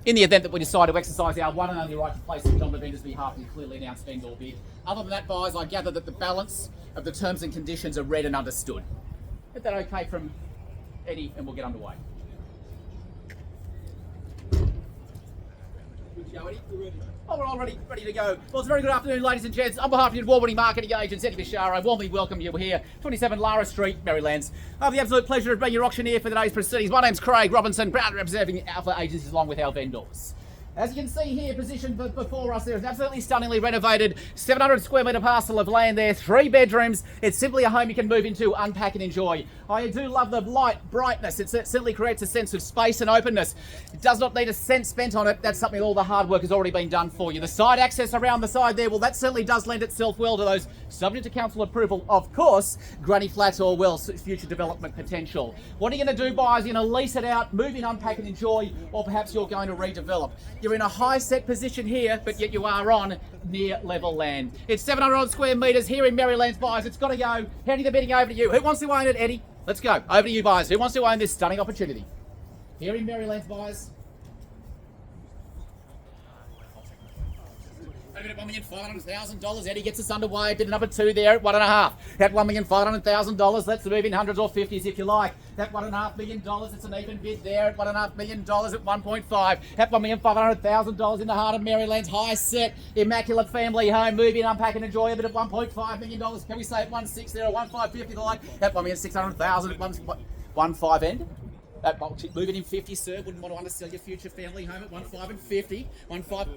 In the event that we decide to exercise our one and only right to place it on the vendor's behalf and clearly announced vendor bid. Other than that, buyers, I gather that the balance of the terms and conditions are read and understood. Is that okay from Eddie, and we'll get underway. Good to go, Eddie? We're ready. Oh, we're all ready to go. Well, it's a very good afternoon, ladies and gents. On behalf of your award-winning marketing agents, Eddie Bechara, I warmly welcome you here, 27 Laura St Merrylands. I have the absolute pleasure of being your auctioneer for today's proceedings. My name's Craig Robinson, proud representing Alpha Agencies along with our vendors. As you can see here, positioned before us, there is an absolutely stunningly renovated 700 square metre parcel of land there, 3 bedrooms. It's simply a home you can move into, unpack and enjoy. I do love the light, brightness. It certainly creates a sense of space and openness. It does not need a cent spent on it. That's something all the hard work has already been done for you. The side access around the side there, well, that certainly does lend itself well to those, subject to council approval, of course, granny flats or, well, future development potential. What are you going to do, buyers? You're going to lease it out, move in, unpack and enjoy, or perhaps you're going to redevelop. You're in a high set position here, but yet you are on near level land. It's 700 odd square metres here in Merrylands, buyers. It's got to go. Handing the bidding over to you. Who wants to own it, Eddie? Let's go. Over to you, buyers. Who wants to own this stunning opportunity? Here in Merrylands, buyers. At $1,500,000, Eddie gets us underway. Bid number 2 there at 1.5. At $1,500,000. Let's move in hundreds or 50s if you like. At $1.5 million, it's an even bid there at $1.5 million at 1.5. At $1,500,000 in the heart of Merrylands, high set, immaculate family home. Move in, unpack and enjoy a bit at $1.5 million. Can we say at 1.6 there or 1.550 like? At $1,600,000 at 1.5 end. Moving in 50, sir. Wouldn't want to undersell your future family home at 1.5 and 50. 1.5.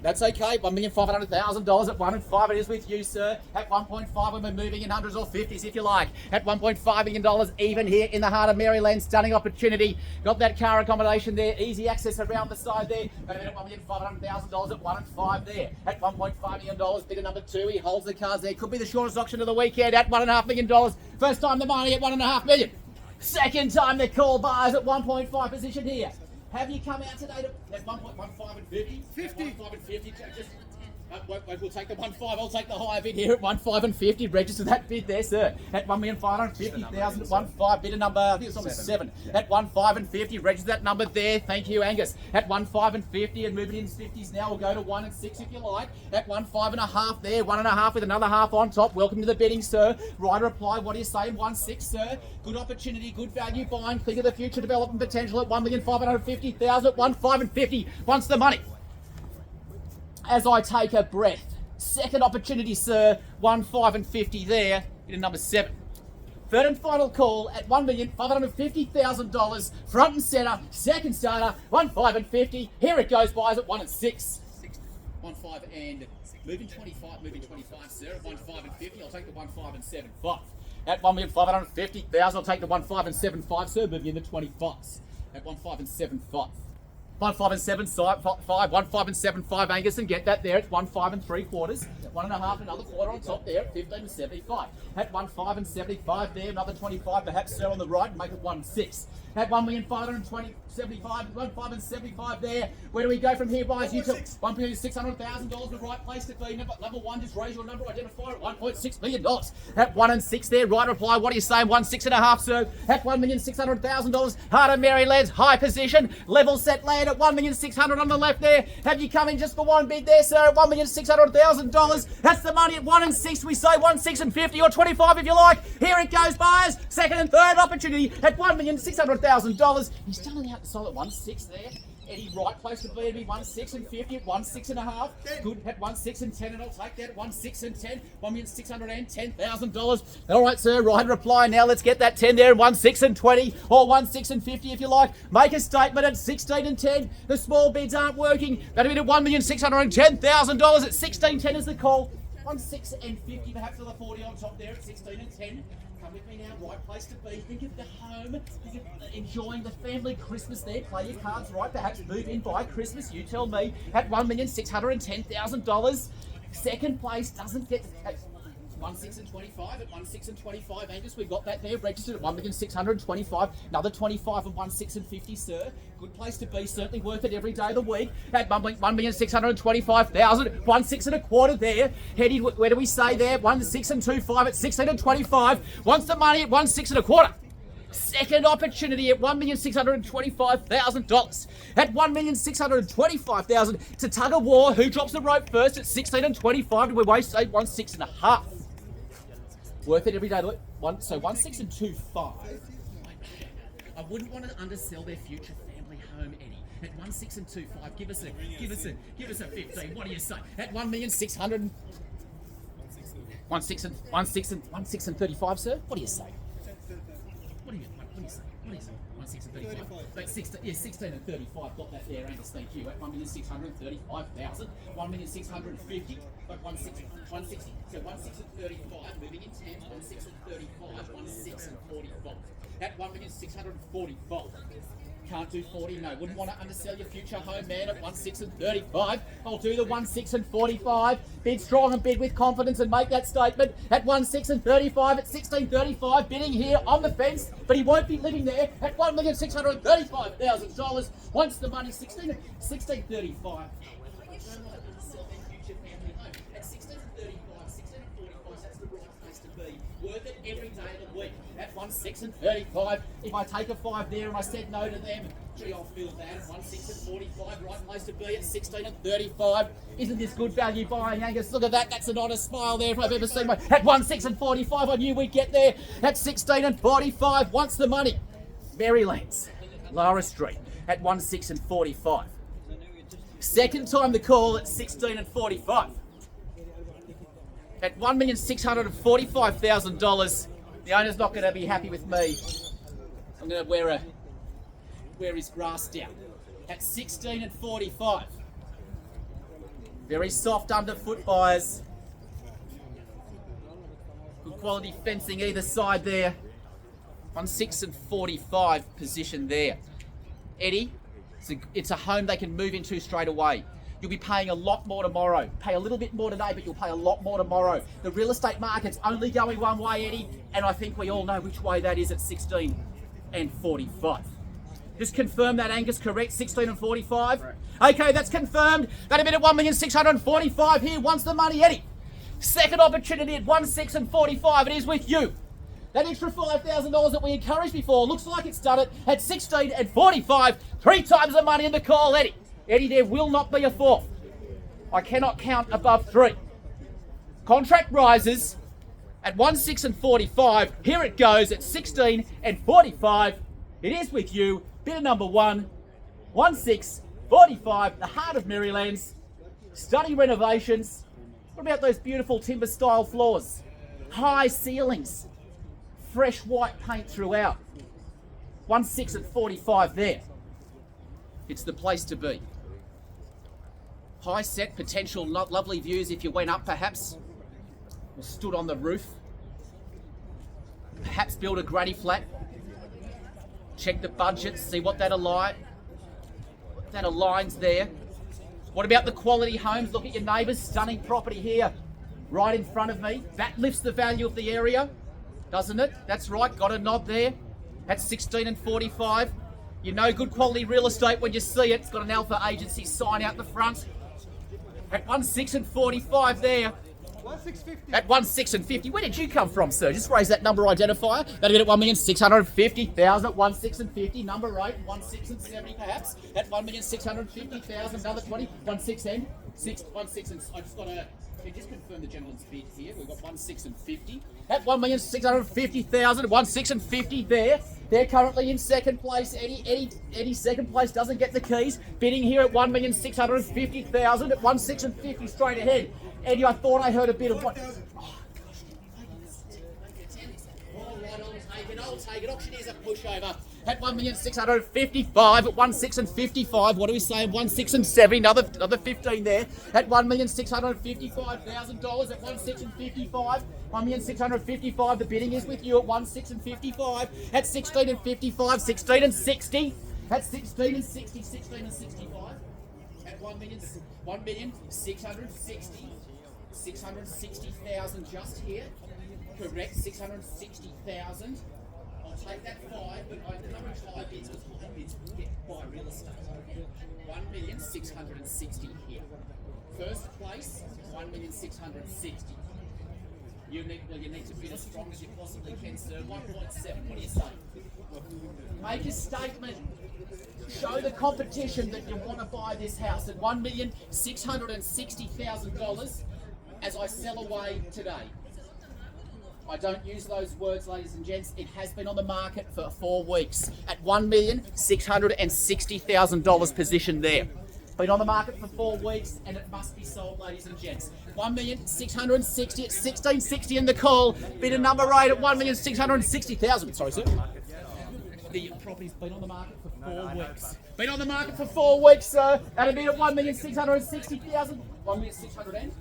That's okay. $1,500,000 at 1.5. It is with you, sir. At 1.5, when we're moving in hundreds or 50s, if you like. At $1.5 million, even here in the heart of Maryland, stunning opportunity. Got that car accommodation there, easy access around the side there. And then at $1,500,000 at 1.5 there. At $1.5 million, bidder number 2. He holds the cars there. Could be the shortest auction of the weekend at $1.5 million. First time the money at $1.5 million. Second time the call, buyers at 1.5 position here. Have you come out today at 1.15 and 50? 50. 1.5 and 50. We'll take the 1.5. I'll take the higher bid here at 1.5 and 50. Register that bid there, sir. At $1,550,000 at 1.5. Bidder number, I think it's number 7. Yeah. At 1.5 and 50. Register that number there. Thank you, Angus. At 1.5 and 50 and moving in 50s now. We'll go to 1 and 6 if you like. At 1.5 there. 1.5 with another half on top. Welcome to the bidding, sir. Right reply. What do you say? 1.6, sir. Good opportunity, good value buying. Think of the future development potential at $1,550,000 at 1.5 and 50. Wants the money. As I take a breath. Second opportunity, sir. 1.5 and 50 there. Bid number 7. Third and final call at $1,550,000. Front and centre. Second starter. 1.5 and 50. Here it goes, buyers at 1 and 6. 1.5 and moving 25. Moving 25, sir. At 1.5 and 50. I'll take the 1.5 and 7.5. At $1,550,000, I'll take the 1.5 and 7.5, sir. Moving in the 25s. At 1.5 and 7.5. 1.5 and 7.5, 1.5 and 7.5 Angus, and get that there at 1.5 and 3/4. 1.5, another quarter on top there at 15 and 75. At 1.5 and 75 there, another 25 perhaps, sir, on the right, and make it 1.6. At $1,575,000, 1.5 and 75 there. Where do we go from here, buyers? You took $1,600,000, the right place to be. Number 1, just raise your number, identifier at $1.6 million. At 1 and 6 there, right reply. What are you saying? 1.6.5, sir. At $1,600,000, heart of Maryland's high position, level set land at $1,600,000 on the left there. Have you come in just for one bid there, sir? At $1,600,000. That's the money at 1 and 6. We say 1.6 and 50 or 25 if you like. Here it goes, buyers. Second and third opportunity at $1,600,000. He's telling out the solid 1.6 there. Eddie, right place to be 1.6 and 50 at 1.6.5. Good at 1.6 and 10, and I'll take that at 1.6 and 10. $1,610,000. All right, sir. Right reply. Now let's get that 10 there. 1.6 and 20 or 1.6 and 50 if you like. Make a statement at 16 and 10. The small bids aren't working. That'll be at $1,610,000 at 16.10 is the call. 1.6 and 50, perhaps another 40 on top there at 16 and 10. Come with me now, right place to be. Think of the home, think of enjoying the family Christmas there. Play your cards right, perhaps move in by Christmas, you tell me. At $1,610,000. Second place doesn't get... 1.6 and 25 at 1.6 and 25 Angus, we got that there registered at 1,625,000. Another 25 and 1.6 and 50, sir. Good place to be, certainly worth it every day of the week. At 1,625,000, 1.625 there. Heading, where do we say there? 1.6 and 25 at 16 and 25. Wants the money at 1.625. Second opportunity at $1,625,000. At $1,625,000, it's a tug of war. Who drops the rope first at 16 and 25? We waste 16.5. Worth it every day. So 16 and 25. I wouldn't want to undersell their future family home, Eddie. At 16 and 25, give us a 15. What do you say? At 1,600,000. 16 and 35, sir. What do you say? What do you say? 16 and 35. But 16 and 35. Got that there, Angus. Thank you. At 1,635,000. 1,650. But 160. So 16 and 35. Moving in 10. 16 and 35. 16 and 45. At 1,645. Can't do 40, no. Wouldn't want to undersell your future home, man, at 16 and 35. I'll do the 16 and 45. Bid strong and bid with confidence and make that statement at 16 and 35 at 16.35. Bidding here on the fence, but he won't be living there at $1,635,000. Once the money, 16.35. Worth it every day of the week at 16 and 35. If I take a 5 there and I said no to them, gee, I'll feel bad. 16 and 45, right place to be at 16 and 35. Isn't this good value buying, Angus? Look at that. That's an honest smile there if I've ever seen one. At 16 and 45, I knew we'd get there. At 16 and 45, once the money. Merrylands, Laura Street at 16 and 45. Second time the call at 16 and 45. At $1,645,000, the owner's not going to be happy with me. I'm going to wear his grass down. At 16 and 45. Very soft underfoot buyers. Good quality fencing either side there. 16 and 45 position there. Eddie, it's a home they can move into straight away. You'll be paying a lot more tomorrow. Pay a little bit more today, but you'll pay a lot more tomorrow. The real estate market's only going one way, Eddie, and I think we all know which way that is at 16 and 45. Just confirm that, Angus, correct? 16 and 45? Right. Okay, that's confirmed. That'll be at 1,645 here. Once the money, Eddie. Second opportunity at 16 and 45. It is with you. That extra $5,000 that we encouraged before looks like it's done it at 16 and 45. 3 times the money in the call, Eddie. Eddie, there will not be a fourth. I cannot count above 3. Contract rises at 16 and 45. Here it goes at 16 and 45. It is with you. Bidder number 1, 1645. The heart of Merrylands. Stunning renovations. What about those beautiful timber style floors? High ceilings. Fresh white paint throughout. 16 and 45 there. It's the place to be. High set, potential lovely views if you went up perhaps, or stood on the roof. Perhaps build a granny flat. Check the budget, see what that aligns there. What about the quality homes? Look at your neighbours, stunning property here, right in front of me. That lifts the value of the area, doesn't it? That's right, got a nod there. At 16 and 45. You know good quality real estate when you see it. It's got an Alpha Agency sign out the front. At 16 and 45 there. 1650. At 16 and 50. Where did you come from, sir? Just raise that number identifier. That'll get at 1,650,000. 16 and 50. Number 8. 16 and 70 perhaps. At 1,650,000. Another 20. 16 and 6. 16 and I just got to just confirm the gentleman's bid here. We've got 16 and 50. At 1,650,000. 16 and 50 there. They're currently in second place. Eddie second place doesn't get the keys. Bidding here at 1,650,000 at 16 and 50 straight ahead. Eddie, I thought I heard a bit of what. Oh gosh. All right, I'll take it. Auctioneer's a pushover. At 1,655 at 16 and 55. What do we say? 16 and 70. Another 15 there. At $1,655,000 at 16 and 55. 1,655. The bidding is with you at 16 and 55. At 16 and 55. 16 and 60. At 16 and 60. 16 and 65. At 1,660. 660,000 just here. Correct. 660,000. I'll take that 5, but the number of high bids was high bids get buy real estate. 1,660,000 here. First place, 1,660,000. You need to bid as strong as you possibly can, sir. 1.7. What do you say? Make a statement. Show the competition that you want to buy this house at $1,660,000 as I sell away today. I don't use those words, ladies and gents. It has been on the market for 4 weeks at $1,660,000 position there. Been on the market for 4 weeks and it must be sold, ladies and gents. $1,660,000 at $1,660 in the call. Bid a number 8 at $1,660,000. Sorry, sir. The property's been on the market for 4 weeks. Been on the market for 4 weeks, sir. At a bid at $1,660,000. $1,600,000.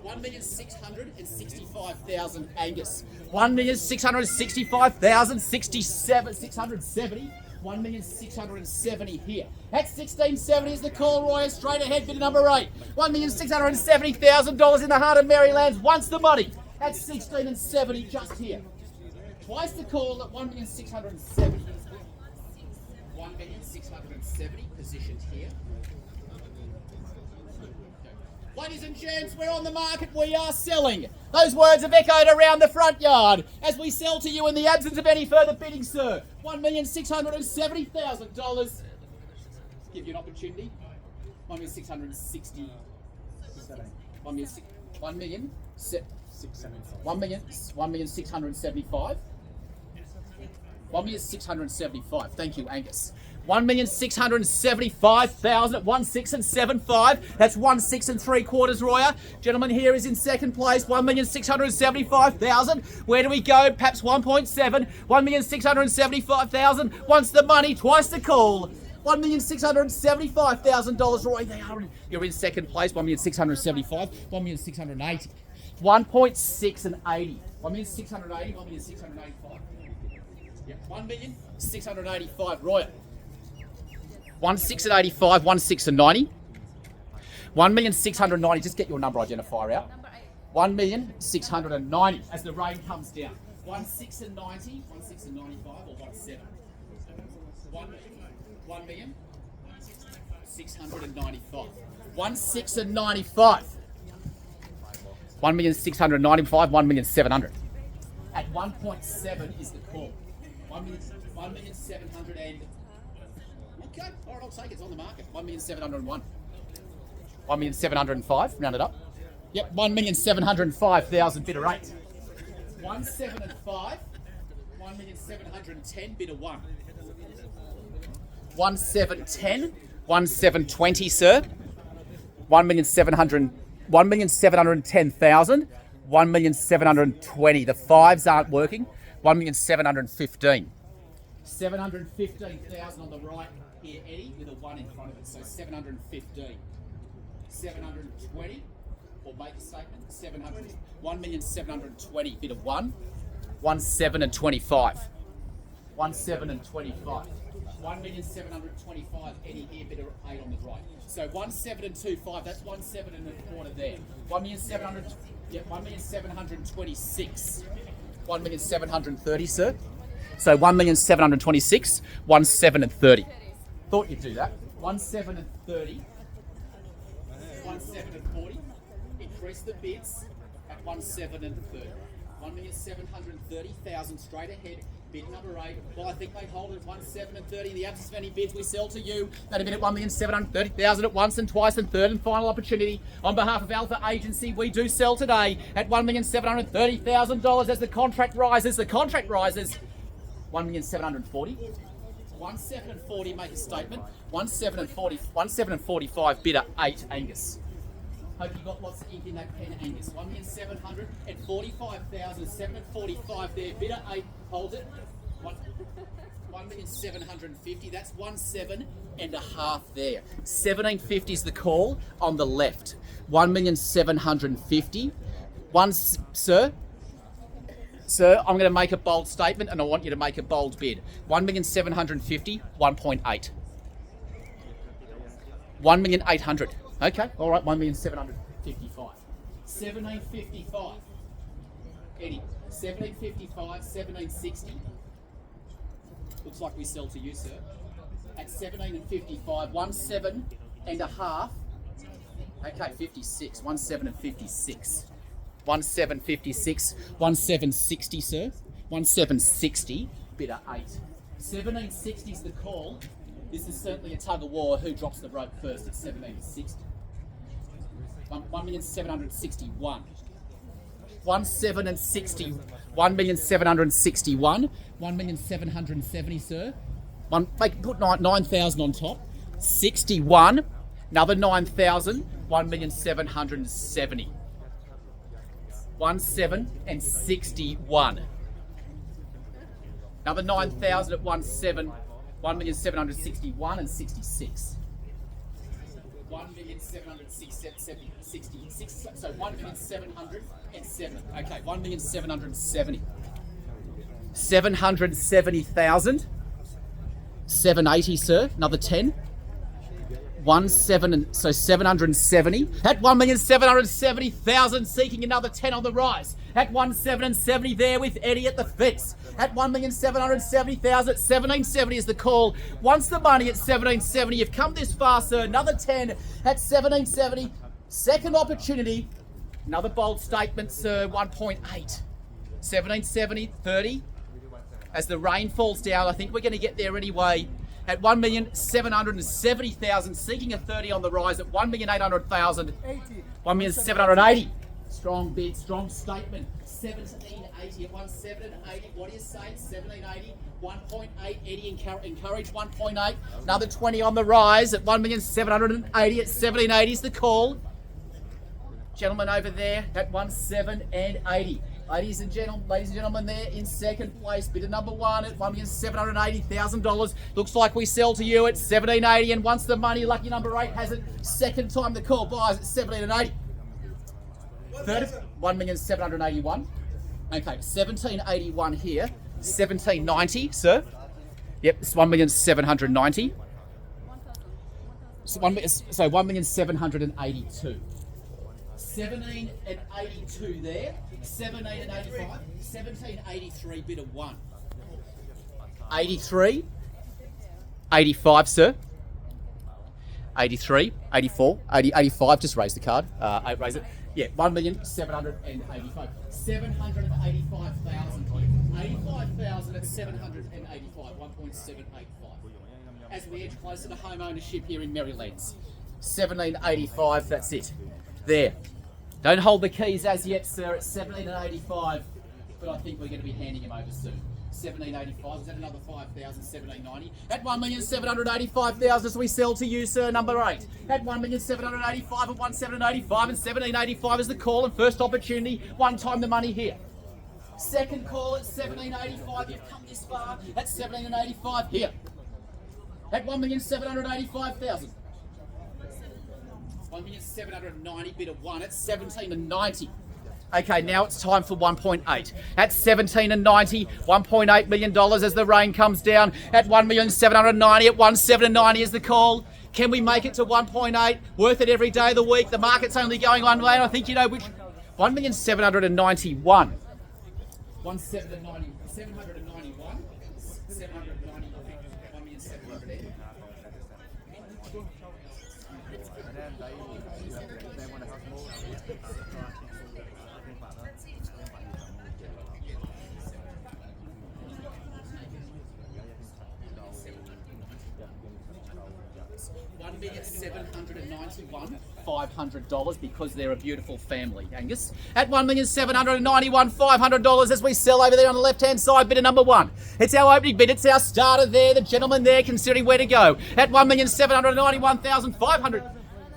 1,665,000 Angus. 1,665,067 670. 1,670 here. At 1670 is the call, Roy. Straight ahead, bid number 8. $1,670,000 in the heart of Merrylands. Once the money at 16 and 70 just here. Twice the call at 1,670. 1,670 positioned here. Ladies and gents, we're on the market, we are selling. Those words have echoed around the front yard as we sell to you in the absence of any further bidding, sir. $1,670,000. Give you an opportunity. 1,660. 1,675. 1,675. Thank you, Angus. 1,675,000 at 1,675. That's 1,6 3/4, Royer. Gentleman here is in second place. 1,675,000. Where do we go? Perhaps 1.7. 1,675,000. Once the money, twice the call. $1,675,000, Roy. You're in second place. 1,675. 1,680. 1.6 and 80. 1,680. 1,685. Yeah. 1,685, Roy. 1,6 at 85, 1,6 and 90. 1,690. Just get your number identifier out. 1,690 as the rain comes down. 1,6 and 90, 1,6 and 95, or 1,7. 1,695. 1,6 and 95. 1,695, 1,700. At 1.7 is the call. 1,700 and... Okay, all right, I'll take it. It's on the market. 1,701. 1,705, round it up. Yep, 1,705,000, bidder 8. 1,705. 1,710, bidder 1. 1,710. 1,720, sir. 1,710,000. 1,720. The 5s aren't working. 1,715. 715,000 on the right here, Eddie, with a 1 in front of it. So 715. 720, or make a statement. 700. 1,720, bid of 1. 1,7 and 25. 1,7 and 25. 1,725, Eddie here, bid of 8 on the right. So 1,7 and 25, that's 1,7 and a quarter there. 1,700, yeah, 1,726. 1,730, sir. So 1,726, 1,7 and 30. Thought you'd do that. 1,7 and 30. 1,7 and 40. Increase the bids at 1,7 and 30. 1,730,000 straight ahead. Bid number 8. Well, I think they hold it at 1,7 and 30. In the absence of any bids, we sell to you. That'll bid at 1,730,000 at once and twice and third and final opportunity. On behalf of Alpha Agency, we do sell today at $1,730,000 as the contract rises. The contract rises. 1,740. 1,740, make a statement. 1,740, 1,745, bidder 8, Angus. Hope you got lots of ink in that pen, Angus. 1,745,000, 745 there, bidder 8, hold it. 1,750, that's 1,7 and a half there. 1,750 is the call on the left. 1,750. Sir? Sir, I'm going to make a bold statement and I want you to make a bold bid. 1,750, 1.8. 1,800,000. Okay, all right, 1,755. 1,755. Eddie, 1,755, 1,760. Looks like we sell to you, sir. At 17 and 55, 1,7 and a half. Okay, 56. 17 and 56. 1756. 1760, sir. 1760. Bidder 8. 1760 is the call. This is certainly a tug of war. Who drops the rope first at 1760? 1,761,000. 1,760. 1,761,000. 1,770,000, sir. Put 9,000 on top. 61. Another 9,000. 1,770,000. 1,761,000. Another 9,000 at 1,761,000 and 66. 1,766. So 1,770,000. Okay, 1,770,000. 770,000. 780, sir. Another 10. 770. At 1,770,000, seeking another 10 on the rise. At 1,770 there with Eddie at the fence. At 1,770,000 at 1,770 is the call. Once the money at 1,770, you've come this far, sir. Another 10 at 1,770. Second opportunity. Another bold statement, sir. 1.8. 1,770, 30. As the rain falls down, I think we're going to get there anyway. At 1,770,000, seeking a 30 on the rise at 1,800,000. 1,780. Strong bid, strong statement. 1,780 at 1,780. What do you say? 1,780. 1.8. Eddie encourage 1.8. Another 20 on the rise at 1,780 at 1,780 is the call. Gentleman over there at 1,780. Ladies and gentlemen, there in second place, bidder number 1 at $1,780,000. Looks like we sell to you at 1,780, and once the money, lucky number 8 has it. Second time the call buys at 1,780. Third, 1,781. Okay, 1,781 here. 1,790, sir. Yep, it's 1,790. So 1,782. 17.82 there. 17.85. 17.83 bid of 1. 83. 85, sir. 83, 84, 80, 85. Just raise the card. Raise it. Yeah, 1,785. 785,000. 85,000 at 785. 1.785. As we edge closer to home ownership here in Merrylands. 1785. That's it. There. Don't hold the keys as yet, sir, at 17.85, but I think we're going to be handing him over soon. 17.85, is that another 5,000, 17.90? At 1,785,000 as we sell to you, sir, number 8. At 1,785 at 1,785 and 17.85 is the call and first opportunity, one time the money here. Second call at 17.85, you've come this far, at 17.85 here. At 1,785,000. 1,790 bid of 1 at 17.90. Okay, now it's time for 1.8. At 17.90, $1.8 million as the rain comes down. At 1,790 at 1,790 is the call. Can we make it to 1.8? Worth it every day of the week. The market's only going one way, and I think you know which. 1,791. 1,791. 791. 790. 1,700. $1,791,500 because they're a beautiful family, Angus. At $1,791,500 as we sell over there on the left-hand side, bidder number 1. It's our opening bid. It's our starter there. The gentleman there considering where to go. At $1,791,500.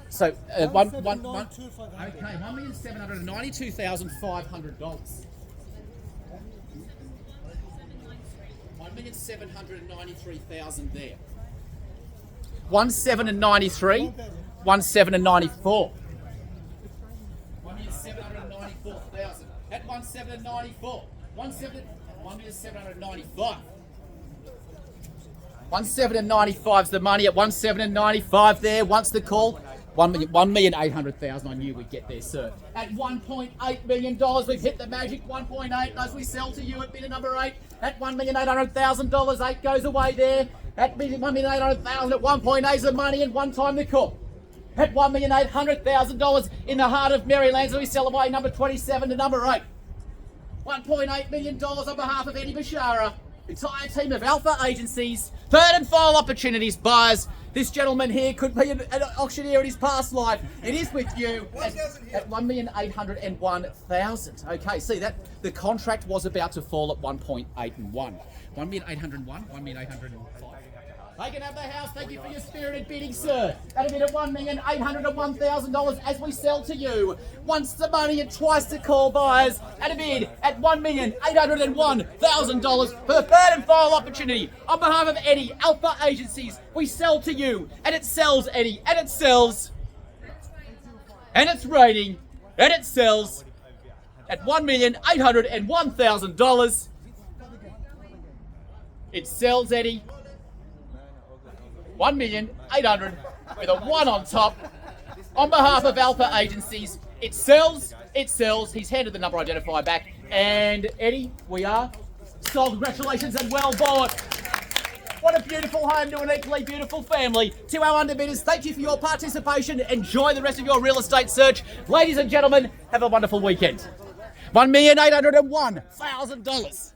So, okay, $1,792,500. 1,793,000 there. 1,793, 1,794. 1,794,000 at 1,794. 1,795. 1,795 is the money at 1,795 there. Once the call, 1,800,000. I knew we'd get there, sir. At $1.8 million, we've hit the magic 1.8 as we sell to you at bidder number 8 at $1,800,000. 8 goes away there. At $1,800,000 at 1.8 is the money and one time the call. at $1,800,000 in the heart of Merrylands. We sell away number 27 to number 8. $1.8 million on behalf of Eddie Bechara. Entire team of Alpha agencies. Third and final opportunities, buyers. This gentleman here could be an auctioneer in his past life. It is with you at $1,801,000. Okay, see that the contract was about to fall at 1.8 and 1. 1,801, 1,805. They can have the house. Thank you for your spirited bidding, sir. At a bid at $1,801,000 as we sell to you. Once the money and twice the call, buyers. At a bid at $1,801,000 for the third and final opportunity. On behalf of Eddie, Alpha Agencies, we sell to you. And it sells, Eddie. And it sells. And it's raining. And it sells at $1,801,000. It sells, Eddie. 1,800,000 with a 1 on top. On behalf of Alpha Agencies, it sells, it sells. He's handed the number identifier back. And Eddie, we are sold. Congratulations and well bought. What a beautiful home to an equally beautiful family. To our underbidders, thank you for your participation. Enjoy the rest of your real estate search. Ladies and gentlemen, have a wonderful weekend. $1,801,000.